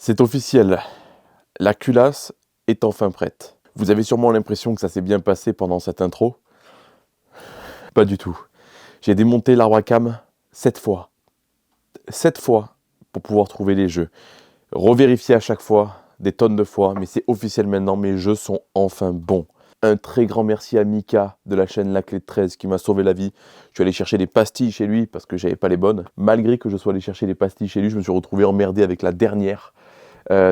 C'est officiel, la culasse est enfin prête. Vous avez sûrement l'impression que ça s'est bien passé pendant cette intro. Pas du tout. J'ai démonté l'arbre à cam 7 fois. 7 fois pour pouvoir trouver les jeux. Revérifier à chaque fois, des tonnes de fois, mais c'est officiel maintenant, mes jeux sont enfin bons. Un très grand merci à Mika de la chaîne La Clé de 13 qui m'a sauvé la vie. Je suis allé chercher des pastilles chez lui parce que j'avais pas les bonnes. Malgré que je sois allé chercher des pastilles chez lui, je me suis retrouvé emmerdé avec la dernière.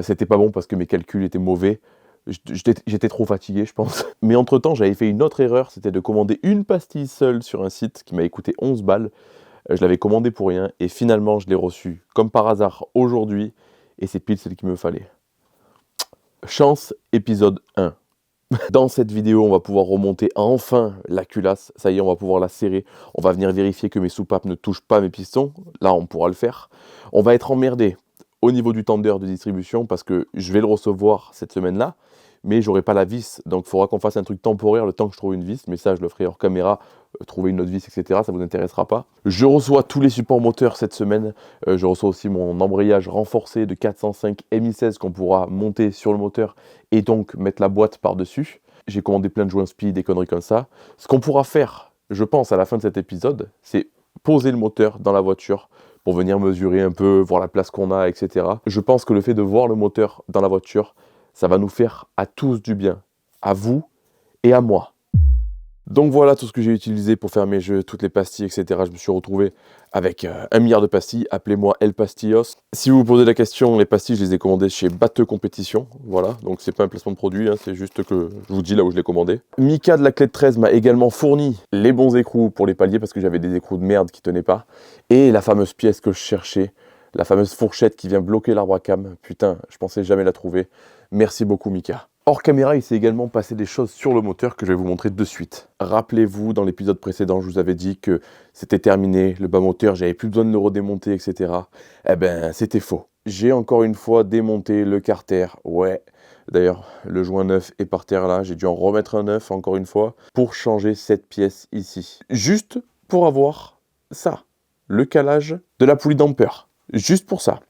C'était pas bon parce que mes calculs étaient mauvais. J'étais trop fatigué, je pense. Mais entre-temps, j'avais fait une autre erreur, c'était de commander une pastille seule sur un site qui m'avait coûté 11 balles. Je l'avais commandé pour rien et finalement, je l'ai reçu comme par hasard aujourd'hui et c'est pile celle qu'il me fallait. Chance, épisode 1. Dans cette vidéo, on va pouvoir remonter enfin la culasse. Ça y est, on va pouvoir la serrer. On va venir vérifier que mes soupapes ne touchent pas mes pistons. Là, on pourra le faire. On va être emmerdé au niveau du tender de distribution parce que je vais le recevoir cette semaine-là, mais j'aurai pas la vis. Donc, il faudra qu'on fasse un truc temporaire le temps que je trouve une vis. Mais ça, je le ferai hors caméra. Trouver une autre vis, etc. Ça vous intéressera pas. Je reçois tous les supports moteurs cette semaine. Je reçois aussi mon embrayage renforcé de 405 MI16 qu'on pourra monter sur le moteur et donc mettre la boîte par-dessus. J'ai commandé plein de joints speed, des conneries comme ça. Ce qu'on pourra faire, je pense, à la fin de cet épisode, c'est poser le moteur dans la voiture pour venir mesurer un peu, voir la place qu'on a, etc. Je pense que le fait de voir le moteur dans la voiture, ça va nous faire à tous du bien. À vous et à moi. Donc voilà tout ce que j'ai utilisé pour faire mes jeux, toutes les pastilles, etc. Je me suis retrouvé avec 1 milliard de pastilles. Appelez-moi El Pastillos. Si vous vous posez la question, les pastilles, je les ai commandées chez Batteux Compétition. Voilà, donc c'est pas un placement de produit, hein, c'est juste que je vous dis là où je l'ai commandé. Mika de la Clé de 13 m'a également fourni les bons écrous pour les paliers parce que j'avais des écrous de merde qui tenaient pas. Et la fameuse pièce que je cherchais, la fameuse fourchette qui vient bloquer l'arbre à cam. Putain, je pensais jamais la trouver. Merci beaucoup Mika. Hors caméra, il s'est également passé des choses sur le moteur que je vais vous montrer de suite. Rappelez-vous, dans l'épisode précédent, je vous avais dit que c'était terminé, le bas moteur, j'avais plus besoin de le redémonter, etc. Eh ben, c'était faux. J'ai encore une fois démonté le carter, ouais. D'ailleurs, le joint neuf est par terre là, j'ai dû en remettre un neuf encore une fois, pour changer cette pièce ici. Juste pour avoir ça, le calage de la poulie damper. Juste pour ça.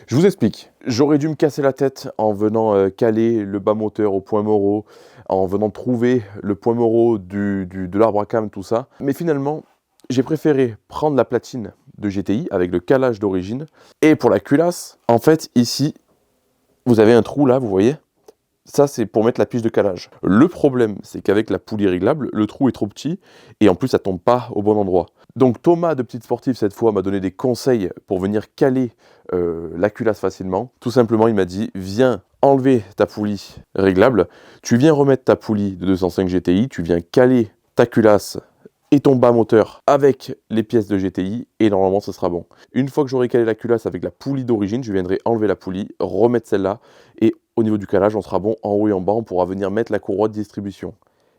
Je vous explique. J'aurais dû me casser la tête en venant caler le bas moteur au point Moreau, en venant trouver le point Moreau de l'arbre à cam, tout ça. Mais finalement, j'ai préféré prendre la platine de GTI avec le calage d'origine. Et pour la culasse, en fait, ici, vous avez un trou là, vous voyez ? Ça, c'est pour mettre la pige de calage. Le problème, c'est qu'avec la poulie réglable, le trou est trop petit et en plus, ça tombe pas au bon endroit. Donc Thomas de Petite Sportive, cette fois, m'a donné des conseils pour venir caler la culasse facilement. Tout simplement, il m'a dit, viens enlever ta poulie réglable, tu viens remettre ta poulie de 205 GTI, tu viens caler ta culasse et ton bas moteur avec les pièces de GTI et normalement ce sera bon. Une fois que j'aurai calé la culasse avec la poulie d'origine, je viendrai enlever la poulie, remettre celle-là et au niveau du calage, on sera bon en haut et en bas, on pourra venir mettre la courroie de distribution.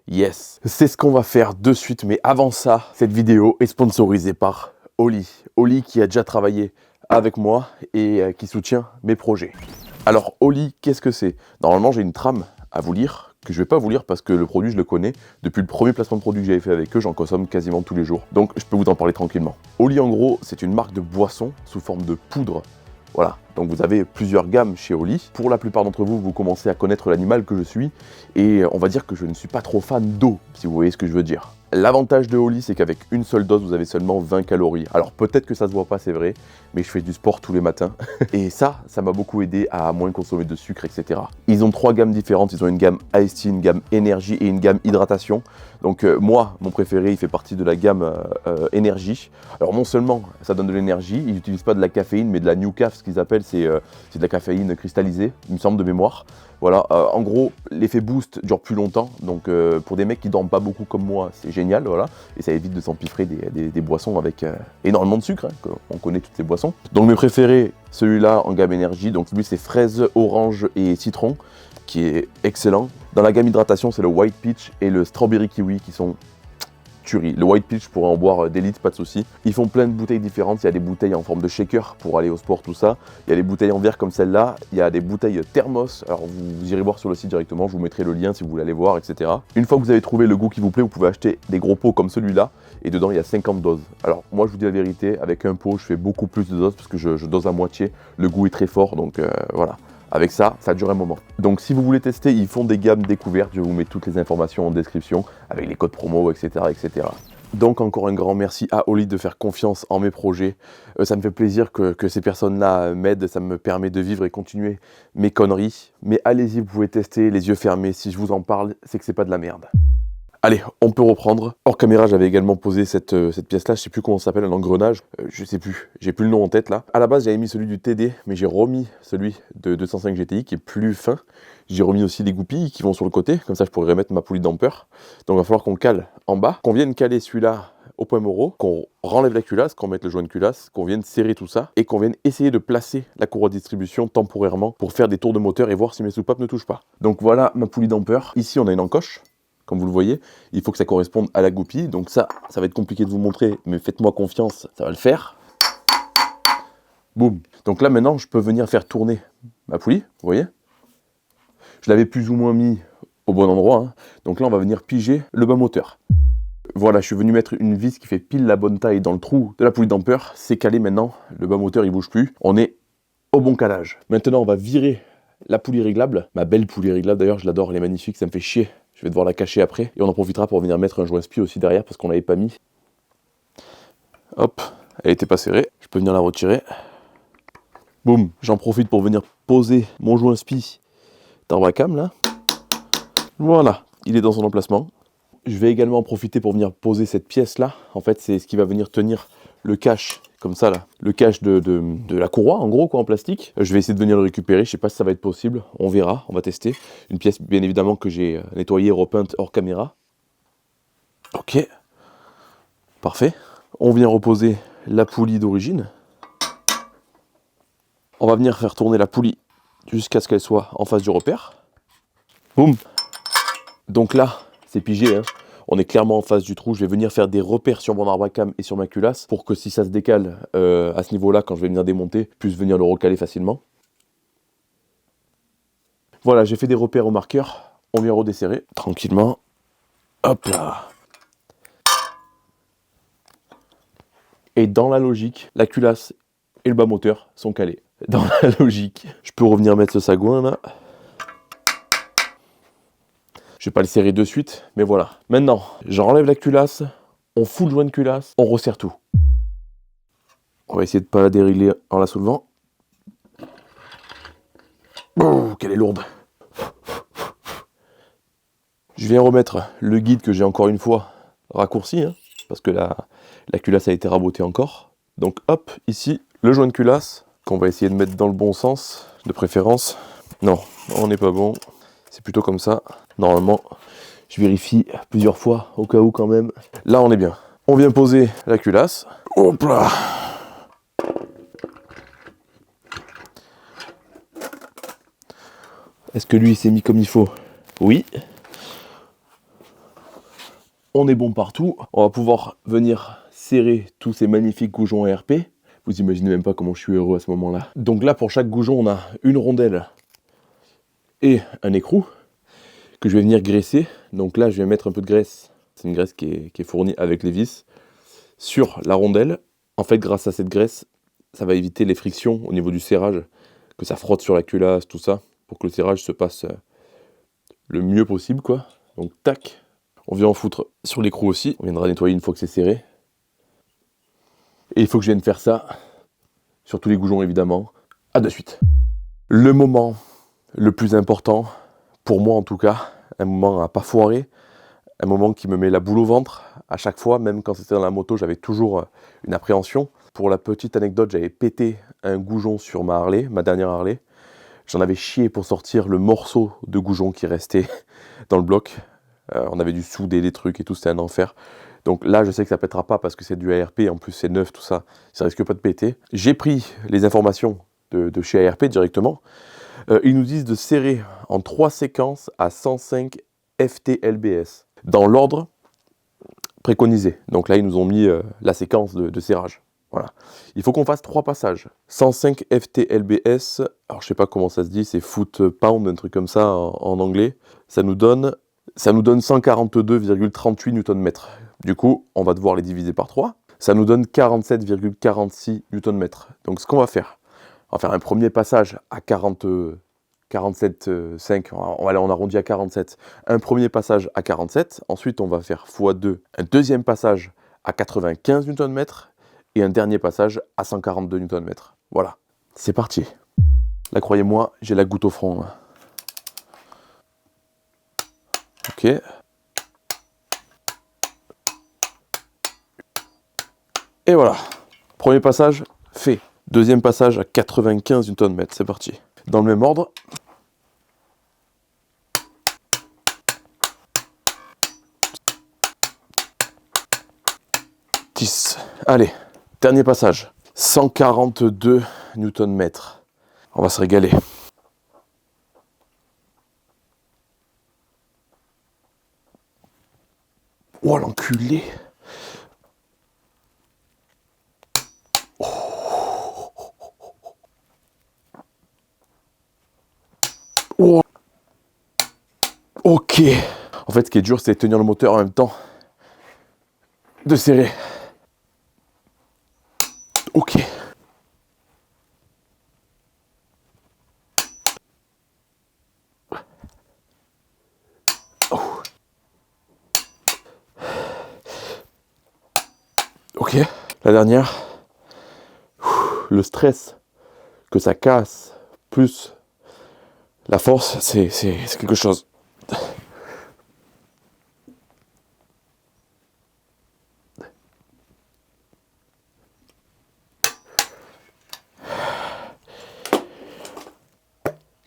Yes, c'est ce qu'on va faire de suite, mais avant ça, cette vidéo est sponsorisée par Oli. Oli qui a déjà travaillé avec moi et qui soutient mes projets. Alors Oli, qu'est-ce que c'est ? Normalement, j'ai une trame à vous lire, que je ne vais pas vous lire parce que le produit, je le connais. Depuis le premier placement de produit que j'avais fait avec eux, j'en consomme quasiment tous les jours. Donc je peux vous en parler tranquillement. Oli, en gros, c'est une marque de boisson sous forme de poudre. Voilà, donc vous avez plusieurs gammes chez Oli. Pour la plupart d'entre vous, vous commencez à connaître l'animal que je suis. Et on va dire que je ne suis pas trop fan d'eau, si vous voyez ce que je veux dire. L'avantage de Oli, c'est qu'avec une seule dose, vous avez seulement 20 calories. Alors peut-être que ça se voit pas, c'est vrai, mais je fais du sport tous les matins. Et ça m'a beaucoup aidé à moins consommer de sucre, etc. Ils ont 3 gammes différentes. Ils ont une gamme Iced Tea, une gamme énergie et une gamme hydratation. Donc moi, mon préféré, il fait partie de la gamme énergie. Alors non seulement ça donne de l'énergie, ils n'utilisent pas de la caféine, mais de la New Caf, ce qu'ils appellent, c'est de la caféine cristallisée, il me semble de mémoire. Voilà, en gros, l'effet boost dure plus longtemps, donc pour des mecs qui dorment pas beaucoup comme moi, c'est génial, voilà. Et ça évite de s'empiffrer des boissons avec énormément de sucre, hein, on connaît toutes ces boissons. Donc mes préférés, celui-là en gamme énergie, donc lui c'est fraise, orange et citron, qui est excellent. Dans la gamme hydratation, c'est le White Peach et le Strawberry Kiwi qui sont tuerie. Le White Peach, je pourrais en boire des litres, pas de souci. Ils font plein de bouteilles différentes. Il y a des bouteilles en forme de shaker pour aller au sport, tout ça. Il y a des bouteilles en verre comme celle-là. Il y a des bouteilles thermos. Alors vous irez voir sur le site directement. Je vous mettrai le lien si vous voulez aller voir, etc. Une fois que vous avez trouvé le goût qui vous plaît, vous pouvez acheter des gros pots comme celui-là. Et dedans, il y a 50 doses. Alors moi, je vous dis la vérité, avec un pot, je fais beaucoup plus de doses parce que je dose à moitié. Le goût est très fort, donc voilà. Avec ça, ça dure un moment. Donc si vous voulez tester, ils font des gammes découvertes, je vous mets toutes les informations en description, avec les codes promo, etc. etc. Donc encore un grand merci à Oli de faire confiance en mes projets. Ça me fait plaisir que ces personnes-là m'aident, ça me permet de vivre et continuer mes conneries. Mais allez-y, vous pouvez tester les yeux fermés, si je vous en parle, c'est que c'est pas de la merde. Allez, on peut reprendre. Hors caméra, j'avais également posé cette pièce-là, je sais plus comment ça s'appelle, un engrenage, je sais plus, j'ai plus le nom en tête là. À la base, j'avais mis celui du TD, mais j'ai remis celui de 205 GTI qui est plus fin. J'ai remis aussi les goupilles qui vont sur le côté, comme ça je pourrais remettre ma poulie damper. Donc il va falloir qu'on cale en bas, qu'on vienne caler celui-là au point moraux, qu'on renlève la culasse, qu'on mette le joint de culasse, qu'on vienne serrer tout ça, et qu'on vienne essayer de placer la courroie de distribution temporairement pour faire des tours de moteur et voir si mes soupapes ne touchent pas. Donc voilà ma poulie damper. Ici on a une encoche. Comme vous le voyez, il faut que ça corresponde à la goupille. Donc ça va être compliqué de vous montrer, mais faites-moi confiance, ça va le faire. Boum. Donc là, maintenant, je peux venir faire tourner ma poulie, vous voyez. Je l'avais plus ou moins mis au bon endroit. Hein. Donc là, on va venir piger le bas moteur. Voilà, je suis venu mettre une vis qui fait pile la bonne taille dans le trou de la poulie damper. C'est calé maintenant, le bas moteur, il bouge plus. On est au bon calage. Maintenant, on va virer la poulie réglable. Ma belle poulie réglable, d'ailleurs, je l'adore, elle est magnifique, ça me fait chier. Je vais devoir la cacher après. Et on en profitera pour venir mettre un joint spi aussi derrière parce qu'on l'avait pas mis. Hop, elle était pas serrée. Je peux venir la retirer. Boum, j'en profite pour venir poser mon joint spi d'Arbacam là. Voilà, il est dans son emplacement. Je vais également en profiter pour venir poser cette pièce là. En fait, c'est ce qui va venir tenir le cache, comme ça là, le cache de la courroie en gros quoi en plastique. Je vais essayer de venir le récupérer, je sais pas si ça va être possible, on verra, on va tester. Une pièce bien évidemment que j'ai nettoyée, repeinte hors caméra. Ok, parfait. On vient reposer la poulie d'origine. On va venir faire tourner la poulie jusqu'à ce qu'elle soit en face du repère. Boum. Donc là, c'est pigé, hein. On est clairement en face du trou, je vais venir faire des repères sur mon Arbacam et sur ma culasse pour que si ça se décale à ce niveau-là, quand je vais venir démonter, je puisse venir le recaler facilement. Voilà, j'ai fait des repères au marqueur, on vient redesserrer tranquillement. Hop là. Et dans la logique, la culasse et le bas moteur sont calés. Dans la logique, je peux revenir mettre ce sagouin là. Je vais pas le serrer de suite, mais voilà. Maintenant, j'enlève la culasse, on fout le joint de culasse, on resserre tout. On va essayer de pas la dérégler en la soulevant. Oh, qu'elle est lourde. Je viens remettre le guide que j'ai encore une fois raccourci, hein, parce que la culasse a été rabotée encore. Donc hop, ici, le joint de culasse, qu'on va essayer de mettre dans le bon sens, de préférence. Non, on n'est pas bon. C'est plutôt comme ça. Normalement, je vérifie plusieurs fois, au cas où quand même. Là, on est bien. On vient poser la culasse. Hop là. Est-ce que lui, il s'est mis comme il faut? Oui. On est bon partout. On va pouvoir venir serrer tous ces magnifiques goujons ARP. Vous imaginez même pas comment je suis heureux à ce moment-là. Donc là, pour chaque goujon, on a une rondelle et un écrou que je vais venir graisser. Donc là, je vais mettre un peu de graisse. C'est une graisse qui est fournie avec les vis sur la rondelle. En fait, grâce à cette graisse, ça va éviter les frictions au niveau du serrage, que ça frotte sur la culasse, tout ça, pour que le serrage se passe le mieux possible, quoi. Donc, tac. On vient en foutre sur l'écrou aussi. On viendra nettoyer une fois que c'est serré. Et il faut que je vienne faire ça sur tous les goujons, évidemment. À de suite. Le moment le plus important, pour moi en tout cas, un moment à pas foirer, un moment qui me met la boule au ventre. À chaque fois, même quand c'était dans la moto, j'avais toujours une appréhension. Pour la petite anecdote, j'avais pété un goujon sur ma Harley, ma dernière Harley. J'en avais chié pour sortir le morceau de goujon qui restait dans le bloc. On avait dû souder des trucs et tout, c'était un enfer. Donc là, je sais que ça pètera pas parce que c'est du ARP, en plus c'est neuf, tout ça, ça risque pas de péter. J'ai pris les informations de chez ARP directement. Ils nous disent de serrer en 3 séquences à 105 FTLBS, dans l'ordre préconisé. Donc là, ils nous ont mis la séquence de serrage. Voilà. Il faut qu'on fasse 3 passages. 105 FTLBS, alors je sais pas comment ça se dit, c'est foot pound, un truc comme ça en anglais. Ça nous donne 142,38 Nm. Du coup, on va devoir les diviser par 3. Ça nous donne 47,46 Nm. Donc ce qu'on va faire, on va faire un premier passage à 42 47,5, on arrondit à 47. Un premier passage à 47, ensuite on va faire x2, un deuxième passage à 95 Nm et un dernier passage à 142 Nm. Voilà, c'est parti. Là, croyez-moi, j'ai la goutte au front. Là. Ok. Et voilà. Premier passage fait. Deuxième passage à 95 Nm. C'est parti. Dans le même ordre. Allez, dernier passage. 142 Nm. On va se régaler. Oh l'enculé. Oh. Ok. En fait, ce qui est dur, c'est de tenir le moteur en même temps. De serrer. Ok. Oh. Ok. La dernière. Le stress que ça casse, plus la force, c'est quelque chose.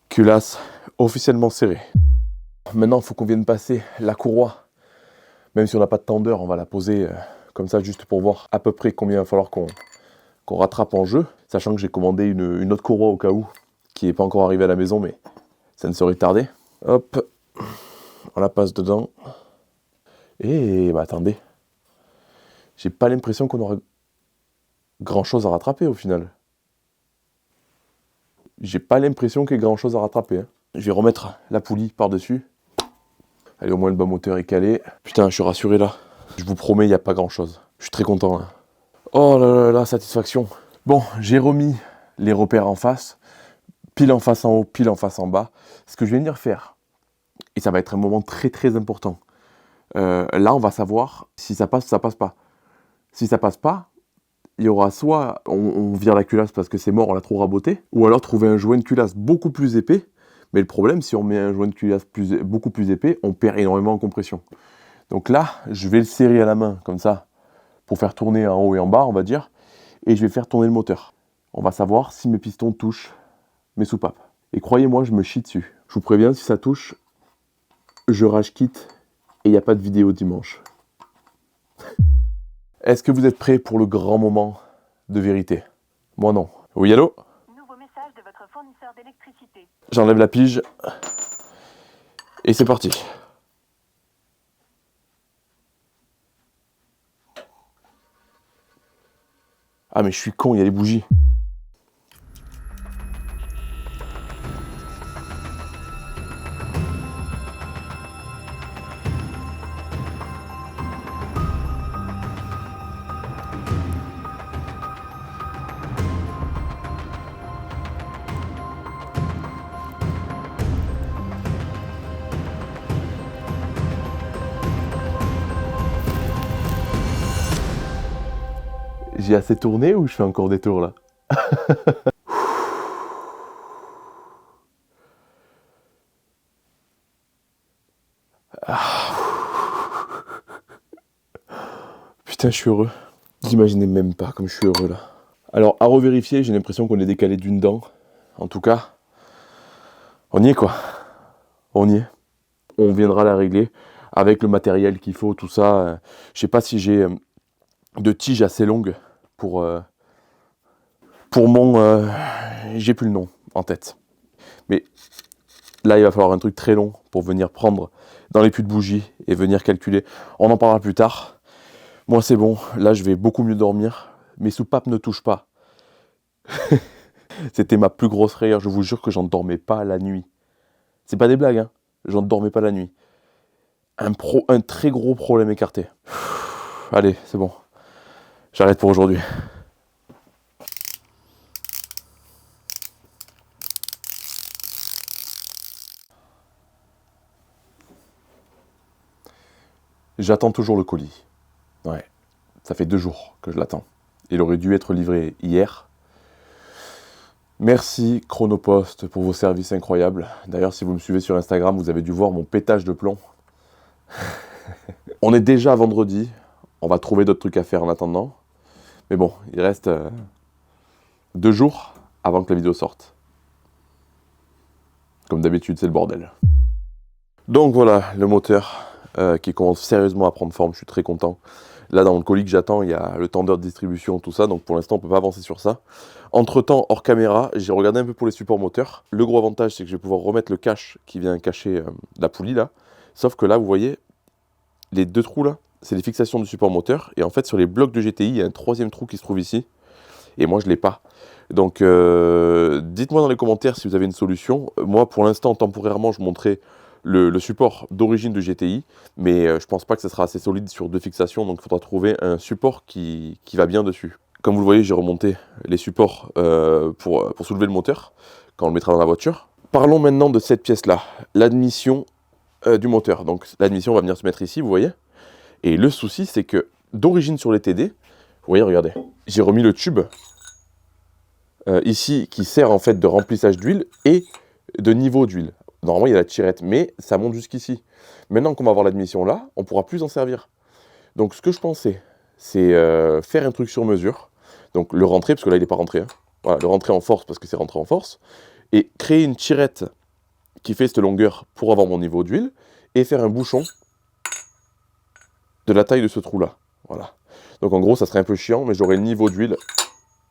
Culasse officiellement serrée. Maintenant, il faut qu'on vienne passer la courroie. Même si on n'a pas de tendeur, on va la poser comme ça juste pour voir à peu près combien il va falloir qu'on rattrape en jeu. Sachant que j'ai commandé une autre courroie au cas où, qui n'est pas encore arrivée à la maison, mais ça ne saurait tarder. Hop, on la passe dedans. Et bah attendez, j'ai pas l'impression qu'on aura grand chose à rattraper au final. J'ai pas l'impression qu'il y ait grand chose à rattraper. Hein. Je vais remettre la poulie par-dessus. Allez, au moins le bas moteur est calé. Putain, je suis rassuré là. Je vous promets, il n'y a pas grand chose. Je suis très content là. Oh là là là, satisfaction. Bon, j'ai remis les repères en face. Pile en face en haut, pile en face en bas. Ce que je vais venir faire, et ça va être un moment très très important. Là, on va savoir si ça passe ou ça passe pas. Si ça passe pas, il y aura soit on vire la culasse parce que c'est mort, on l'a trop raboté, ou alors trouver un joint de culasse beaucoup plus épais. Mais le problème, si on met un joint de culasse beaucoup plus épais, on perd énormément en compression. Donc là, je vais le serrer à la main, comme ça, pour faire tourner en haut et en bas, on va dire, et je vais faire tourner le moteur. On va savoir si mes pistons touchent mes soupapes. Et croyez-moi, je me chie dessus. Je vous préviens, si ça touche, je rage quitte et il n'y a pas de vidéo dimanche. Est-ce que vous êtes prêts pour le grand moment de vérité? Moi non. Oui, allô? Nouveau message de votre fournisseur d'électricité. J'enlève la pige. Et c'est parti. Ah mais je suis con, il y a les bougies. J'ai assez tourné ou je fais encore des tours là? Putain, je suis heureux. Vous imaginez même pas comme je suis heureux là. Alors, à revérifier, j'ai l'impression qu'on est décalé d'une dent. En tout cas, on y est quoi. On y est. On viendra la régler avec le matériel qu'il faut, tout ça. Je sais pas si j'ai de tiges assez longues pour mon... j'ai plus le nom en tête. Mais là, il va falloir un truc très long pour venir prendre dans les puits de bougies et venir calculer. On en parlera plus tard. Moi, c'est bon. Là, je vais beaucoup mieux dormir. Mes soupapes ne touchent pas. C'était ma plus grosse frayeur. Je vous jure que j'en dormais pas la nuit. C'est pas des blagues, hein. J'en dormais pas la nuit. Un très gros problème écarté. Allez, c'est bon. J'arrête pour aujourd'hui. J'attends toujours le colis. Ouais, ça fait 2 jours que je l'attends. Il aurait dû être livré hier. Merci Chronopost pour vos services incroyables. D'ailleurs, si vous me suivez sur Instagram, vous avez dû voir mon pétage de plomb. On est déjà vendredi. On va trouver d'autres trucs à faire en attendant. Mais bon, il reste 2 jours avant que la vidéo sorte. Comme d'habitude, c'est le bordel. Donc voilà, le moteur qui commence sérieusement à prendre forme. Je suis très content. Là, dans le colis que j'attends, il y a le tendeur de distribution, tout ça. Donc pour l'instant, on ne peut pas avancer sur ça. Entre-temps, hors caméra, j'ai regardé un peu pour les supports moteurs. Le gros avantage, c'est que je vais pouvoir remettre le cache qui vient cacher la poulie, là. Sauf que là, vous voyez, les 2 trous, là, c'est les fixations du support moteur. Et en fait, sur les blocs de GTI, il y a un 3e trou qui se trouve ici. Et moi, je ne l'ai pas. Donc, dites-moi dans les commentaires si vous avez une solution. Moi, pour l'instant, temporairement, je montrais le support d'origine de GTI, mais je pense pas que ça sera assez solide sur 2 fixations, donc il faudra trouver un support qui va bien dessus. Comme vous le voyez, j'ai remonté les supports pour soulever le moteur, quand on le mettra dans la voiture. Parlons maintenant de cette pièce-là, l'admission du moteur. Donc l'admission va venir se mettre ici, vous voyez. Et le souci, c'est que d'origine sur les TD, vous voyez, regardez, j'ai remis le tube ici qui sert en fait de remplissage d'huile et de niveau d'huile. Normalement, il y a la tirette, mais ça monte jusqu'ici. Maintenant qu'on va avoir l'admission là, on ne pourra plus en servir. Donc, ce que je pensais, c'est faire un truc sur mesure. Donc, le rentrer, parce que là, il n'est pas rentré. Hein. Voilà, le rentrer en force, parce que c'est rentré en force. Et créer une tirette qui fait cette longueur pour avoir mon niveau d'huile. Et faire un bouchon de la taille de ce trou-là. Voilà. Donc, en gros, ça serait un peu chiant, mais j'aurai le niveau d'huile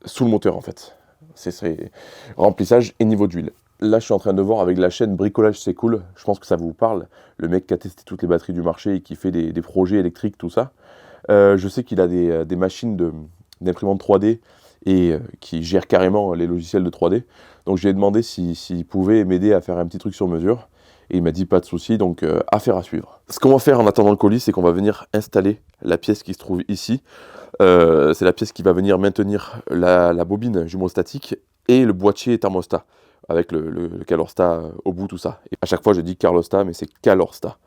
sous le moteur, en fait. C'est remplissage et niveau d'huile. Là, je suis en train de voir avec la chaîne Bricolage C'est Cool, je pense que ça vous parle, le mec qui a testé toutes les batteries du marché et qui fait des projets électriques, tout ça. Je sais qu'il a des machines d'imprimante 3D et qui gère carrément les logiciels de 3D. Donc je lui ai demandé s'il pouvait m'aider à faire un petit truc sur mesure. Et il m'a dit pas de souci, donc affaire à suivre. Ce qu'on va faire en attendant le colis, c'est qu'on va venir installer la pièce qui se trouve ici. C'est la pièce qui va venir maintenir la bobine jumeau-statique et le boîtier thermostat, avec le Calorsta au bout, tout ça. Et à chaque fois, je dis Carlosta, mais c'est Calorsta.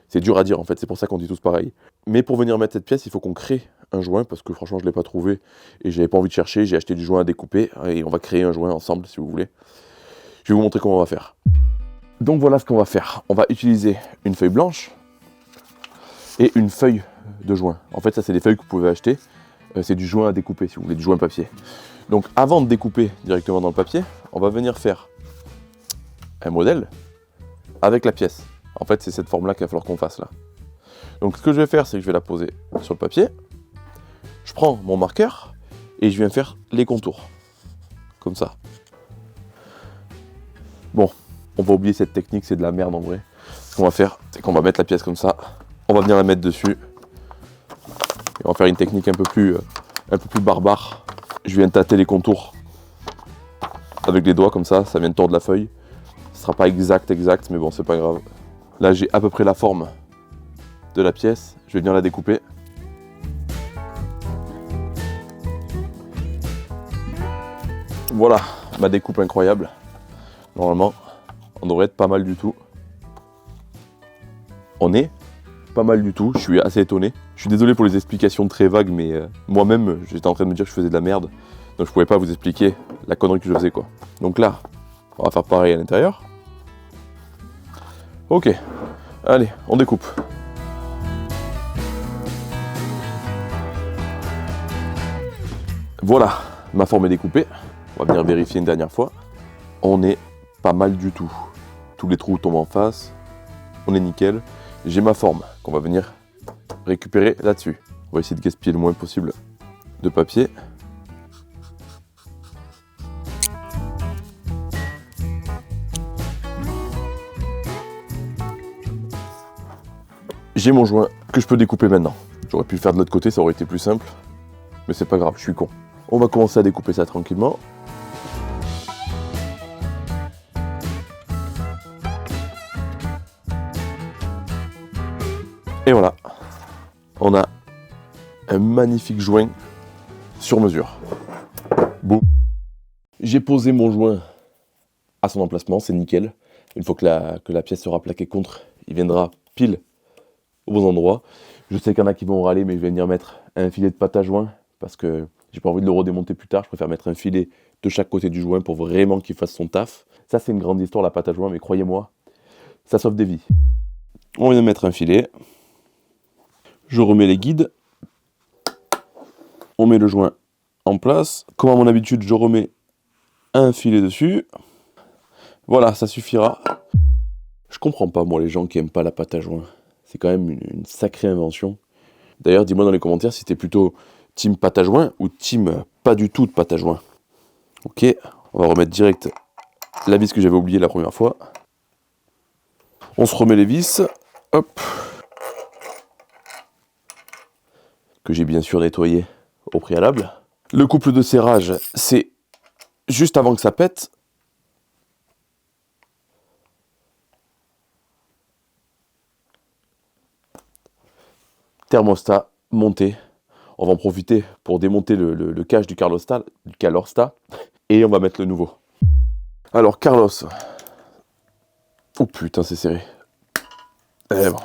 C'est dur à dire, en fait, c'est pour ça qu'on dit tous pareil. Mais pour venir mettre cette pièce, il faut qu'on crée un joint, parce que franchement, je ne l'ai pas trouvé, et j'avais pas envie de chercher, j'ai acheté du joint à découper, et on va créer un joint ensemble, si vous voulez. Je vais vous montrer comment on va faire. Donc voilà ce qu'on va faire. On va utiliser une feuille blanche et une feuille de joint. En fait, ça, c'est des feuilles que vous pouvez acheter. C'est du joint à découper, si vous voulez, du joint papier. Donc avant de découper directement dans le papier, on va venir faire un modèle avec la pièce. En fait, c'est cette forme-là qu'il va falloir qu'on fasse là. Donc ce que je vais faire, c'est que je vais la poser sur le papier. Je prends mon marqueur et je viens faire les contours. Comme ça. Bon, on va oublier cette technique, c'est de la merde en vrai. Ce qu'on va faire, c'est qu'on va mettre la pièce comme ça. On va venir la mettre dessus. Et on va faire une technique un peu plus barbare. Je viens tâter les contours avec les doigts comme ça vient de tordre la feuille. Ce sera pas exact, mais bon, c'est pas grave. Là, j'ai à peu près la forme de la pièce. Je vais venir la découper. Voilà, ma découpe incroyable. Normalement, on devrait être pas mal du tout. On est pas mal du tout, je suis assez étonné. Je suis désolé pour les explications très vagues, mais moi-même, j'étais en train de me dire que je faisais de la merde. Donc je pouvais pas vous expliquer la connerie que je faisais, quoi. Donc là, on va faire pareil à l'intérieur. Ok, allez, on découpe. Voilà, ma forme est découpée. On va venir vérifier une dernière fois. On est pas mal du tout. Tous les trous tombent en face. On est nickel. J'ai ma forme qu'on va venir récupérer là-dessus. On va essayer de gaspiller le moins possible de papier. J'ai mon joint que je peux découper maintenant. J'aurais pu le faire de l'autre côté, ça aurait été plus simple. Mais c'est pas grave, je suis con. On va commencer à découper ça tranquillement. Et voilà, on a un magnifique joint sur mesure. Boum. J'ai posé mon joint à son emplacement, c'est nickel. Une fois que la pièce sera plaquée contre, il viendra pile aux bons endroits. Je sais qu'il y en a qui vont râler, mais je vais venir mettre un filet de pâte à joint parce que j'ai pas envie de le redémonter plus tard. Je préfère mettre un filet de chaque côté du joint pour vraiment qu'il fasse son taf. Ça, c'est une grande histoire, la pâte à joint, mais croyez-moi, ça sauve des vies. On vient mettre un filet. Je remets les guides. On met le joint en place. Comme à mon habitude, je remets un filet dessus. Voilà, ça suffira. Je comprends pas, moi, les gens qui aiment pas la pâte à joint. C'est quand même une sacrée invention. D'ailleurs, dis-moi dans les commentaires si t'es plutôt team pâte à joint ou team pas du tout de pâte à joint. Ok, on va remettre direct la vis que j'avais oubliée la première fois. On se remet les vis. Hop. Que j'ai bien sûr nettoyé au préalable. Le couple de serrage, c'est juste avant que ça pète. Thermostat monté. On va en profiter pour démonter le cache du Carlosta, et on va mettre le nouveau. Alors Carlos. Oh putain, c'est serré. Eh bon.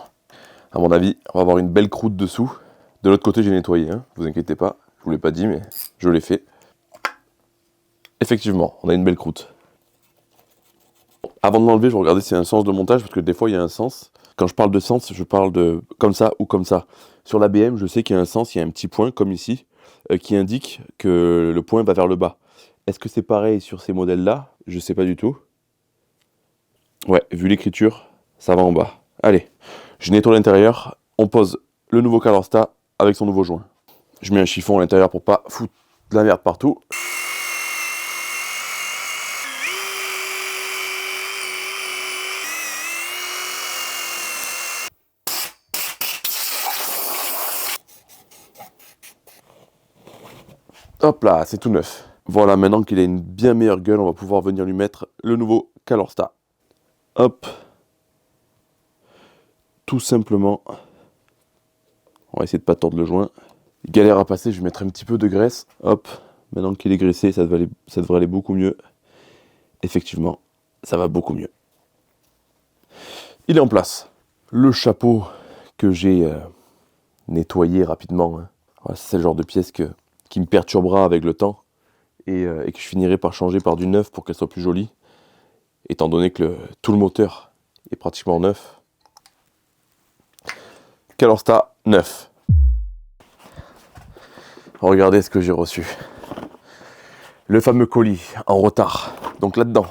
À mon avis, on va avoir une belle croûte dessous. De l'autre côté, j'ai nettoyé, hein. Vous inquiétez pas. Je vous l'ai pas dit, mais je l'ai fait. Effectivement, on a une belle croûte. Avant de l'enlever, je vais regarder s'il y a un sens de montage, parce que des fois, il y a un sens. Quand je parle de sens, je parle de comme ça ou comme ça. Sur la BM, je sais qu'il y a un sens, il y a un petit point, comme ici, qui indique que le point va vers le bas. Est-ce que c'est pareil sur ces modèles-là? Je sais pas du tout. Ouais, vu l'écriture, ça va en bas. Allez, je nettoie l'intérieur, on pose le nouveau Carlosta avec son nouveau joint. Je mets un chiffon à l'intérieur pour pas foutre de la merde partout. Hop là, c'est tout neuf. Voilà, maintenant qu'il a une bien meilleure gueule, on va pouvoir venir lui mettre le nouveau Carlosta. Hop. Tout simplement. On va essayer de pas tordre le joint. Galère à passer, je vais mettre un petit peu de graisse. Hop. Maintenant qu'il est graissé, ça devrait aller beaucoup mieux. Effectivement, ça va beaucoup mieux. Il est en place. Le chapeau que j'ai nettoyé rapidement. Hein. Voilà, c'est le genre de pièce qui me perturbera avec le temps. Et que je finirai par changer par du neuf pour qu'elle soit plus jolie. Étant donné que tout le moteur est pratiquement neuf. Carlosta neuf. Regardez ce que j'ai reçu. Le fameux colis en retard. Donc là-dedans,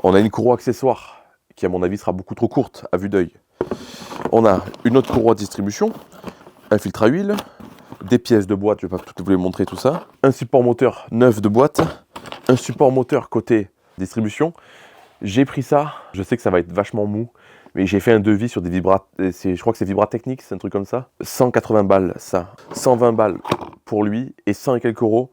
on a une courroie accessoire qui à mon avis sera beaucoup trop courte à vue d'œil. On a une autre courroie de distribution, un filtre à huile, des pièces de boîte, je ne vais pas tout vous les montrer tout ça, un support moteur neuf de boîte, un support moteur côté distribution. J'ai pris ça, je sais que ça va être vachement mou, mais j'ai fait un devis sur des je crois que c'est Vibratechnics, c'est un truc comme ça. 180 balles ça, 120 balles pour lui et 100 et quelques euros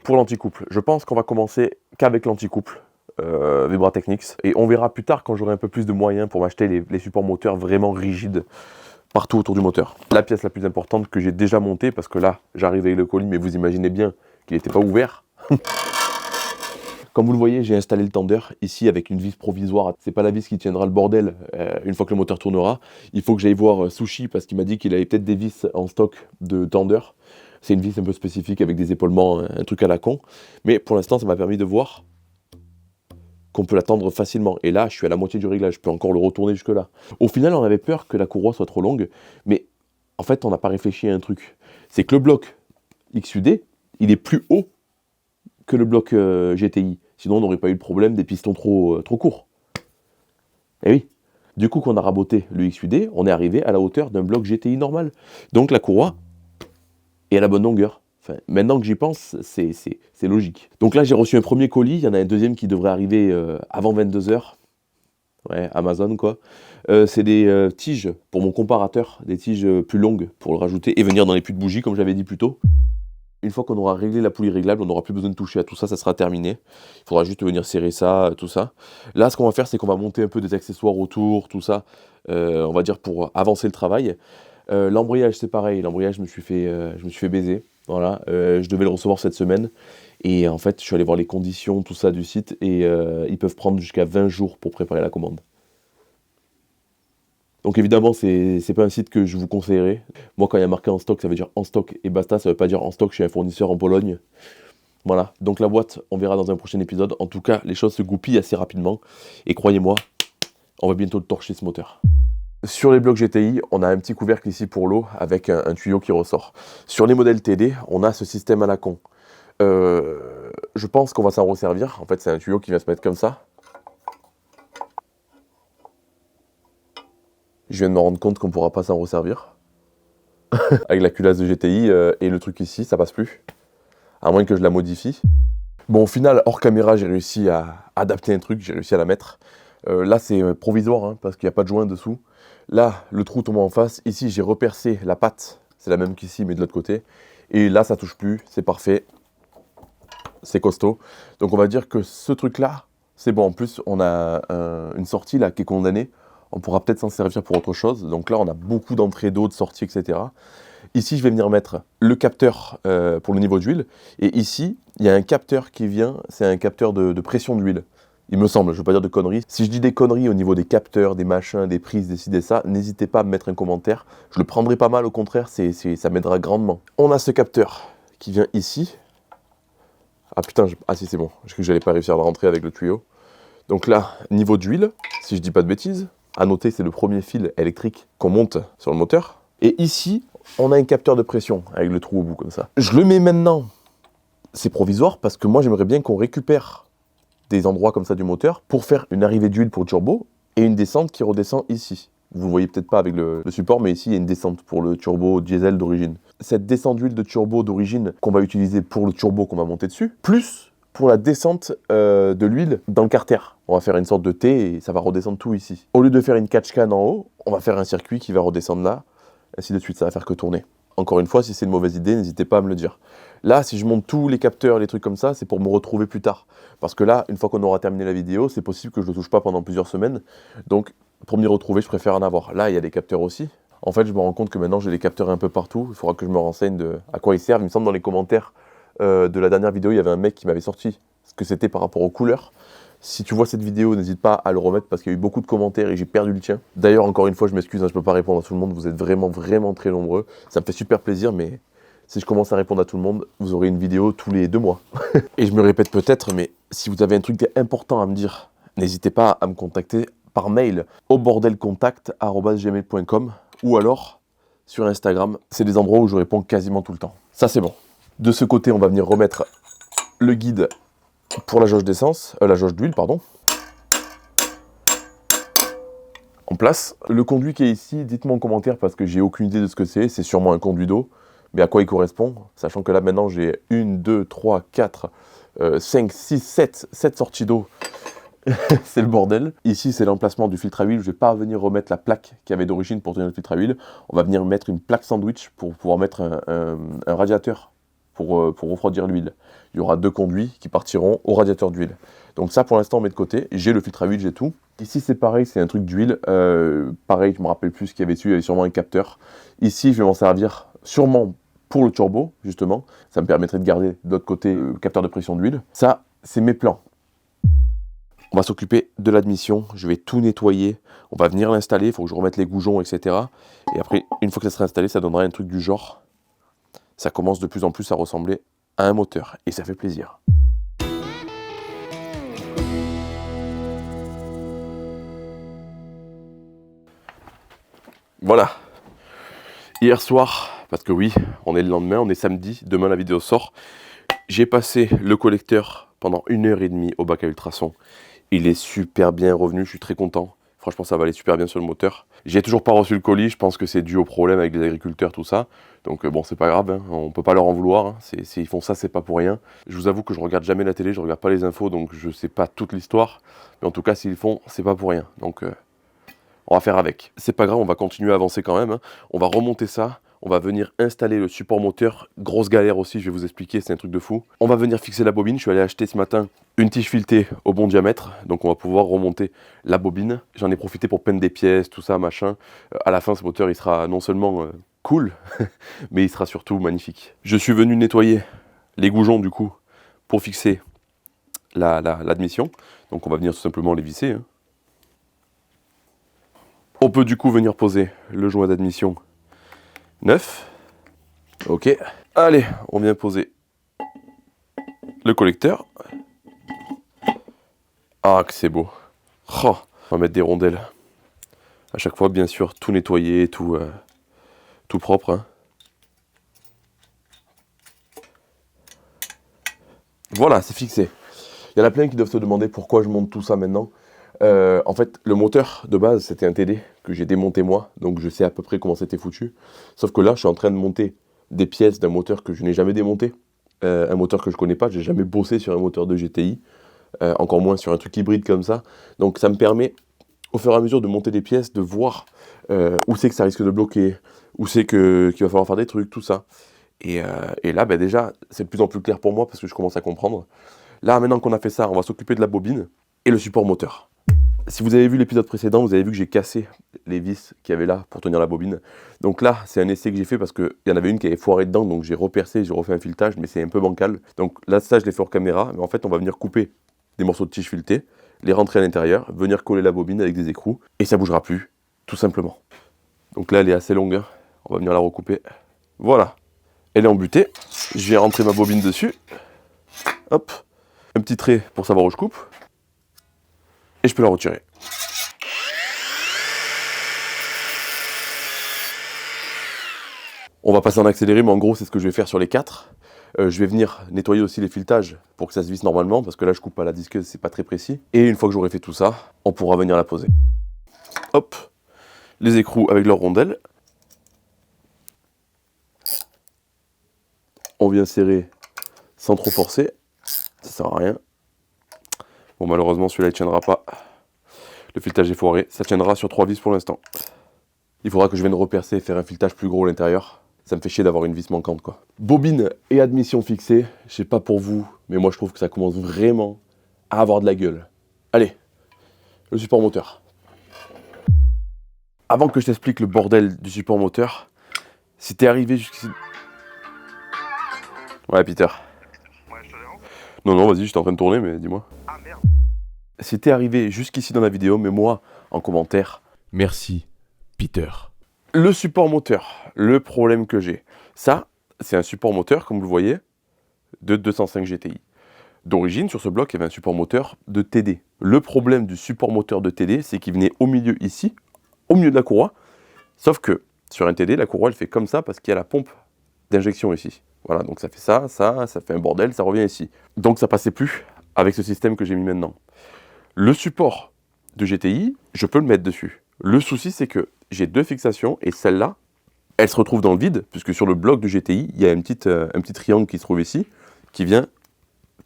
pour l'anticouple. Je pense qu'on va commencer qu'avec l'anticouple Vibratechnics et on verra plus tard quand j'aurai un peu plus de moyens pour m'acheter les supports moteurs vraiment rigides partout autour du moteur. La pièce la plus importante que j'ai déjà montée, parce que là j'arrive avec le colis, mais vous imaginez bien qu'il n'était pas ouvert. Comme vous le voyez, j'ai installé le tender ici avec une vis provisoire. C'est pas la vis qui tiendra le bordel une fois que le moteur tournera. Il faut que j'aille voir Sushi parce qu'il m'a dit qu'il avait peut-être des vis en stock de tender. C'est une vis un peu spécifique avec des épaulements, un truc à la con. Mais pour l'instant, ça m'a permis de voir qu'on peut la tendre facilement. Et là, je suis à la moitié du réglage. Je peux encore le retourner jusque là. Au final, on avait peur que la courroie soit trop longue. Mais en fait, on n'a pas réfléchi à un truc. C'est que le bloc XUD, il est plus haut que le bloc GTI. Sinon, on n'aurait pas eu le problème des pistons trop courts. Et oui. Du coup, quand on a raboté le XUD, on est arrivé à la hauteur d'un bloc GTI normal. Donc la courroie est à la bonne longueur. Enfin, maintenant que j'y pense, c'est logique. Donc là, j'ai reçu un premier colis. Il y en a un deuxième qui devrait arriver avant 22h. Ouais, Amazon quoi. C'est des tiges pour mon comparateur, des tiges plus longues pour le rajouter et venir dans les puits de bougie, comme j'avais dit plus tôt. Une fois qu'on aura réglé la poulie réglable, on n'aura plus besoin de toucher à tout ça, ça sera terminé. Il faudra juste venir serrer ça, tout ça. Là, ce qu'on va faire, c'est qu'on va monter un peu des accessoires autour, tout ça, on va dire pour avancer le travail. L'embrayage, c'est pareil. L'embrayage, je me suis fait baiser. Voilà, je devais le recevoir cette semaine. Et en fait, je suis allé voir les conditions, tout ça du site. Et ils peuvent prendre jusqu'à 20 jours pour préparer la commande. Donc évidemment, c'est pas un site que je vous conseillerais. Moi, quand il y a marqué en stock, ça veut dire en stock et basta, ça veut pas dire en stock chez un fournisseur en Pologne. Voilà, donc la boîte, on verra dans un prochain épisode. En tout cas, les choses se goupillent assez rapidement. Et croyez-moi, on va bientôt torcher ce moteur. Sur les blocs GTI, on a un petit couvercle ici pour l'eau avec un tuyau qui ressort. Sur les modèles TD, on a ce système à la con. Je pense qu'on va s'en resservir. En fait, c'est un tuyau qui va se mettre comme ça. Je viens de me rendre compte qu'on ne pourra pas s'en resservir. Avec la culasse de GTI et le truc ici, ça passe plus. À moins que je la modifie. Bon, au final, hors caméra, j'ai réussi à adapter un truc, j'ai réussi à la mettre. Là, c'est provisoire, hein, parce qu'il n'y a pas de joint dessous. Là, le trou tombe en face. Ici, j'ai repercé la patte. C'est la même qu'ici, mais de l'autre côté. Et là, ça touche plus. C'est parfait. C'est costaud. Donc, on va dire que ce truc-là, c'est bon. En plus, on a une sortie là qui est condamnée. On pourra peut-être s'en servir pour autre chose. Donc là, on a beaucoup d'entrées d'eau, de sorties, etc. Ici, je vais venir mettre le capteur pour le niveau d'huile. Et ici, il y a un capteur qui vient. C'est un capteur de pression d'huile. Il me semble, je ne veux pas dire de conneries. Si je dis des conneries au niveau des capteurs, des machins, des prises, des ci, des ça, n'hésitez pas à me mettre un commentaire. Je le prendrai pas mal, au contraire, ça m'aidera grandement. On a ce capteur qui vient ici. Ah putain, ah si c'est bon, je crois que j'allais pas réussir à le rentrer avec le tuyau. Donc là, niveau d'huile, si je dis pas de bêtises, à noter c'est le premier fil électrique qu'on monte sur le moteur. Et ici, on a un capteur de pression avec le trou au bout comme ça. Je le mets maintenant, c'est provisoire parce que moi j'aimerais bien qu'on récupère des endroits comme ça du moteur pour faire une arrivée d'huile pour le turbo et une descente qui redescend ici. Vous ne voyez peut-être pas avec le support, mais ici il y a une descente pour le turbo diesel d'origine. Cette descente d'huile de turbo d'origine qu'on va utiliser pour le turbo qu'on va monter dessus, plus pour la descente de l'huile dans le carter. On va faire une sorte de T et ça va redescendre tout ici. Au lieu de faire une catch can en haut, on va faire un circuit qui va redescendre là, ainsi de suite, ça va faire que tourner. Encore une fois, si c'est une mauvaise idée, n'hésitez pas à me le dire. Là, si je monte tous les capteurs, les trucs comme ça, c'est pour me retrouver plus tard. Parce que là, une fois qu'on aura terminé la vidéo, c'est possible que je ne le touche pas pendant plusieurs semaines. Donc, pour m'y retrouver, je préfère en avoir. Là, il y a des capteurs aussi. En fait, je me rends compte que maintenant, j'ai des capteurs un peu partout. Il faudra que je me renseigne à quoi ils servent. Il me semble dans les commentaires de la dernière vidéo, il y avait un mec qui m'avait sorti ce que c'était par rapport aux couleurs. Si tu vois cette vidéo, n'hésite pas à le remettre parce qu'il y a eu beaucoup de commentaires et j'ai perdu le tien. D'ailleurs, encore une fois, je m'excuse, hein, je ne peux pas répondre à tout le monde. Vous êtes vraiment, vraiment très nombreux. Ça me fait super plaisir, mais si je commence à répondre à tout le monde, vous aurez une vidéo tous les 2 mois. Et je me répète peut-être, mais si vous avez un truc important à me dire, n'hésitez pas à me contacter par mail au bordelcontact@gmail.com ou alors sur Instagram. C'est des endroits où je réponds quasiment tout le temps. Ça, c'est bon. De ce côté, on va venir remettre le guide pour la jauge d'essence, la jauge d'huile, pardon. En place. Le conduit qui est ici, dites-moi en commentaire parce que j'ai aucune idée de ce que c'est. C'est sûrement un conduit d'eau. Mais à quoi il correspond? Sachant que là maintenant j'ai 1, 2, 3, 4, 5, 6, 7 sorties d'eau. C'est le bordel. Ici c'est l'emplacement du filtre à huile. Je ne vais pas venir remettre la plaque qu'il y avait d'origine pour tenir le filtre à huile. On va venir mettre une plaque sandwich pour pouvoir mettre un radiateur pour refroidir l'huile. Il y aura 2 conduits qui partiront au radiateur d'huile. Donc ça pour l'instant on met de côté. J'ai le filtre à huile, j'ai tout. Ici c'est pareil, c'est un truc d'huile. Pareil, je ne me rappelle plus ce qu'il y avait dessus. Il y avait sûrement un capteur. Ici je vais m'en servir sûrement pour le turbo, justement. Ça me permettrait de garder de l'autre côté le capteur de pression d'huile. Ça, c'est mes plans. On va s'occuper de l'admission. Je vais tout nettoyer. On va venir l'installer. Il faut que je remette les goujons, etc. Et après, une fois que ça sera installé, ça donnera un truc du genre. Ça commence de plus en plus à ressembler à un moteur. Et ça fait plaisir. Voilà. Hier soir, parce que oui, on est le lendemain, on est samedi, demain la vidéo sort. J'ai passé le collecteur pendant 1h30 au bac à ultrasons. Il est super bien revenu, je suis très content. Franchement, ça va aller super bien sur le moteur. J'ai toujours pas reçu le colis, je pense que c'est dû au problème avec les agriculteurs, tout ça. Donc bon, c'est pas grave, hein, on peut pas leur en vouloir. Hein. S'ils font ça, c'est pas pour rien. Je vous avoue que je regarde jamais la télé, je regarde pas les infos, donc je sais pas toute l'histoire. Mais en tout cas, s'ils font, c'est pas pour rien. Donc on va faire avec. C'est pas grave, on va continuer à avancer quand même. Hein. On va remonter ça. On va venir installer le support moteur. Grosse galère aussi, je vais vous expliquer, c'est un truc de fou. On va venir fixer la bobine. Je suis allé acheter ce matin une tige filetée au bon diamètre. Donc on va pouvoir remonter la bobine. J'en ai profité pour peindre des pièces, tout ça, machin. À la fin, ce moteur, il sera non seulement cool, mais il sera surtout magnifique. Je suis venu nettoyer les goujons, du coup, pour fixer l'admission. Donc on va venir tout simplement les visser. Hein. On peut du coup venir poser le joint d'admission 9. Ok. Allez, on vient poser le collecteur. Ah, que c'est beau. Oh, on va mettre des rondelles. À chaque fois, bien sûr, tout nettoyé, tout propre. Hein. Voilà, c'est fixé. Il y en a plein qui doivent se demander pourquoi je monte tout ça maintenant. En fait, le moteur de base, c'était un TD que j'ai démonté moi, donc je sais à peu près comment c'était foutu. Sauf que là, je suis en train de monter des pièces d'un moteur que je n'ai jamais démonté. Un moteur que je connais pas, j'ai jamais bossé sur un moteur de GTI, encore moins sur un truc hybride comme ça. Donc ça me permet, au fur et à mesure de monter des pièces, de voir où c'est que ça risque de bloquer, où c'est qu'il va falloir faire des trucs, tout ça. Et là, ben déjà, c'est de plus en plus clair pour moi parce que je commence à comprendre. Là, maintenant qu'on a fait ça, on va s'occuper de la bobine et le support moteur. Si vous avez vu l'épisode précédent, vous avez vu que j'ai cassé les vis qu'il y avait là pour tenir la bobine. Donc là, c'est un essai que j'ai fait parce qu'il y en avait une qui avait foiré dedans, donc j'ai repercé, j'ai refait un filetage, mais c'est un peu bancal. Donc là, ça, je l'ai fait hors caméra, mais en fait, on va venir couper des morceaux de tige filetée, les rentrer à l'intérieur, venir coller la bobine avec des écrous, et ça bougera plus, tout simplement. Donc là, elle est assez longue, hein. On va venir la recouper. Voilà, elle est embutée. Je vais rentrer ma bobine dessus. Hop, un petit trait pour savoir où je coupe. Et je peux la retirer. On va passer en accéléré, mais en gros, c'est ce que je vais faire sur les 4. Je vais venir nettoyer aussi les filetages pour que ça se visse normalement, parce que là, je coupe à la disqueuse, c'est pas très précis. Et une fois que j'aurai fait tout ça, on pourra venir la poser. Hop, les écrous avec leurs rondelles. On vient serrer sans trop forcer, ça sert à rien. Bon, malheureusement, celui-là, il tiendra pas. Le filetage est foiré, ça tiendra sur 3 vis pour l'instant. Il faudra que je vienne repercer et faire un filetage plus gros à l'intérieur. Ça me fait chier d'avoir une vis manquante, quoi. Bobine et admission fixée, je sais pas pour vous, mais moi je trouve que ça commence vraiment à avoir de la gueule. Allez, le support moteur. Avant que je t'explique le bordel du support moteur, si t'es arrivé jusqu'ici... Ouais, Peter. Ouais, je te dérange. Non, vas-y, j'étais en train de tourner, mais dis-moi. Ah merde. Si t'es arrivé jusqu'ici dans la vidéo, mets-moi en commentaire. Merci, Peter. Le support moteur, le problème que j'ai. Ça, c'est un support moteur, comme vous le voyez, de 205 GTI. D'origine, sur ce bloc, il y avait un support moteur de TD. Le problème du support moteur de TD, c'est qu'il venait au milieu ici, au milieu de la courroie. Sauf que, sur un TD, la courroie, elle fait comme ça parce qu'il y a la pompe d'injection ici. Voilà, donc ça fait ça fait un bordel, ça revient ici. Donc ça passait plus avec ce système que j'ai mis maintenant. Le support de GTI, je peux le mettre dessus. Le souci, c'est que j'ai 2 fixations et celle-là, elle se retrouve dans le vide, puisque sur le bloc de GTI, il y a un petit triangle qui se trouve ici, qui vient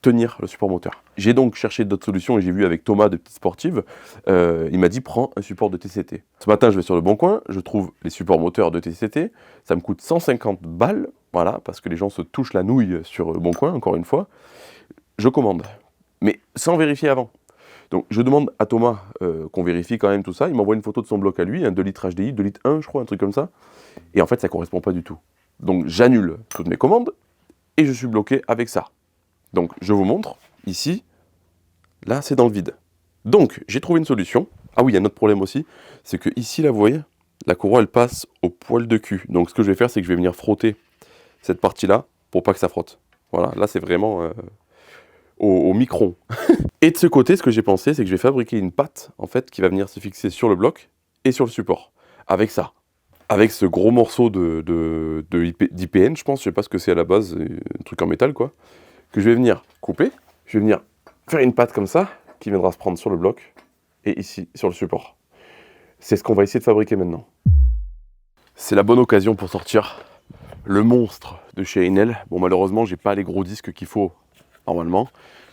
tenir le support moteur. J'ai donc cherché d'autres solutions et j'ai vu avec Thomas de Petites Sportives, il m'a dit prends un support de TCT. Ce matin, je vais sur le Bon Coin, je trouve les supports moteurs de TCT, ça me coûte 150 balles, voilà, parce que les gens se touchent la nouille sur le Bon Coin, encore une fois. Je commande, mais sans vérifier avant. Donc je demande à Thomas qu'on vérifie quand même tout ça, il m'envoie une photo de son bloc à lui, un 2 litres HDI, 2 litres 1 je crois, un truc comme ça, et en fait ça correspond pas du tout. Donc j'annule toutes mes commandes, et je suis bloqué avec ça. Donc je vous montre, ici, là c'est dans le vide. Donc j'ai trouvé une solution. Ah oui, il y a un autre problème aussi, c'est que ici là vous voyez, la courroie elle passe au poil de cul. Donc ce que je vais faire c'est que je vais venir frotter cette partie-là, pour pas que ça frotte. Voilà, là c'est vraiment au micron. Et de ce côté, ce que j'ai pensé, c'est que je vais fabriquer une patte, en fait, qui va venir se fixer sur le bloc et sur le support. Avec ça. Avec ce gros morceau d'IPN, je pense, je sais pas ce que c'est à la base, un truc en métal, quoi, que je vais venir couper. Je vais venir faire une patte comme ça, qui viendra se prendre sur le bloc et ici, sur le support. C'est ce qu'on va essayer de fabriquer maintenant. C'est la bonne occasion pour sortir le monstre de chez Enel. Bon, malheureusement, j'ai pas les gros disques qu'il faut, normalement.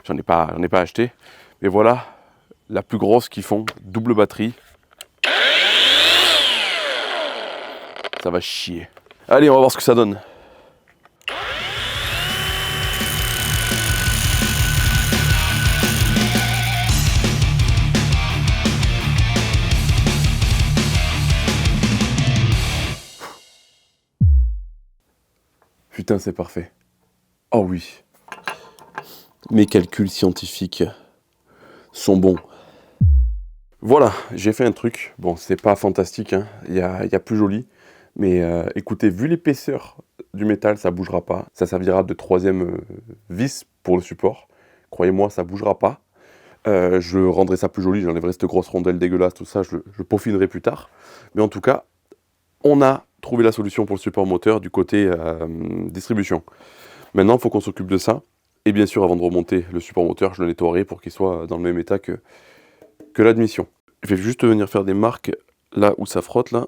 J'en ai pas acheté. Mais voilà, la plus grosse qu'ils font, double batterie. Ça va chier. Allez, on va voir ce que ça donne. Putain, c'est parfait. Oh oui. Mes calculs scientifiques sont bons. Voilà, j'ai fait un truc. Bon, c'est pas fantastique, hein. Il y a plus joli. Mais écoutez, vu l'épaisseur du métal, ça bougera pas. Ça servira de troisième vis pour le support. Croyez-moi, ça bougera pas. Je rendrai ça plus joli, j'enlèverai cette grosse rondelle dégueulasse, tout ça, je peaufinerai plus tard. Mais en tout cas, on a trouvé la solution pour le support moteur du côté distribution. Maintenant, il faut qu'on s'occupe de ça. Et bien sûr, avant de remonter le support moteur, je le nettoierai pour qu'il soit dans le même état que l'admission. Je vais juste venir faire des marques là où ça frotte, là.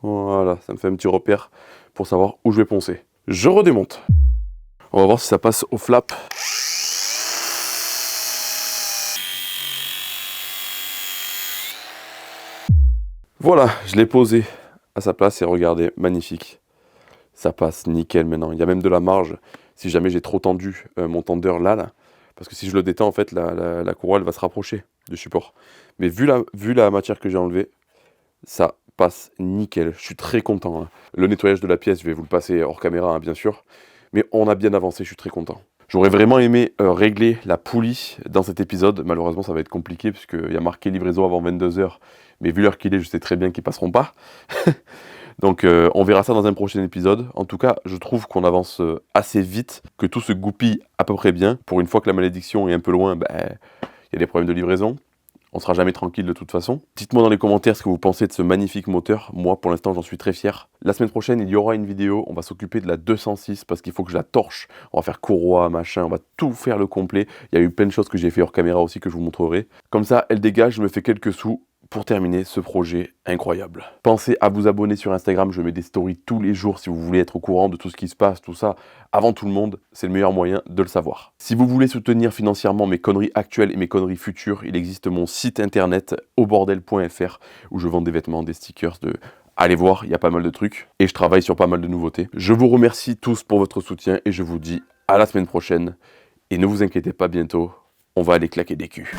Voilà, ça me fait un petit repère pour savoir où je vais poncer. Je redémonte. On va voir si ça passe au flap. Voilà, je l'ai posé à sa place et regardez, magnifique. Ça passe nickel maintenant. Il y a même de la marge si jamais j'ai trop tendu mon tendeur là. Parce que si je le détends, en fait, la courroie elle va se rapprocher du support. Mais vu la matière que j'ai enlevée, ça passe nickel. Je suis très content. Hein. Le nettoyage de la pièce, je vais vous le passer hors caméra, hein, bien sûr. Mais on a bien avancé, je suis très content. J'aurais vraiment aimé régler la poulie dans cet épisode. Malheureusement, ça va être compliqué puisqu'il y a marqué livraison avant 22 h. Mais vu l'heure qu'il est, je sais très bien qu'ils passeront pas. Donc on verra ça dans un prochain épisode. En tout cas, je trouve qu'on avance assez vite, que tout se goupille à peu près bien. Pour une fois que la malédiction est un peu loin, y a des problèmes de livraison. On sera jamais tranquille de toute façon. Dites-moi dans les commentaires ce que vous pensez de ce magnifique moteur. Moi, pour l'instant, j'en suis très fier. La semaine prochaine, il y aura une vidéo. On va s'occuper de la 206 parce qu'il faut que je la torche. On va faire courroie, machin. On va tout faire le complet. Il y a eu plein de choses que j'ai fait hors caméra aussi que je vous montrerai. Comme ça, elle dégage, je me fais quelques sous pour terminer ce projet incroyable. Pensez à vous abonner sur Instagram. Je mets des stories tous les jours si vous voulez être au courant de tout ce qui se passe, tout ça. Avant tout le monde, c'est le meilleur moyen de le savoir. Si vous voulez soutenir financièrement mes conneries actuelles et mes conneries futures, il existe mon site internet aubordel.fr où je vends des vêtements, des stickers, Allez voir, il y a pas mal de trucs et je travaille sur pas mal de nouveautés. Je vous remercie tous pour votre soutien et je vous dis à la semaine prochaine. Et ne vous inquiétez pas, bientôt, on va aller claquer des culs.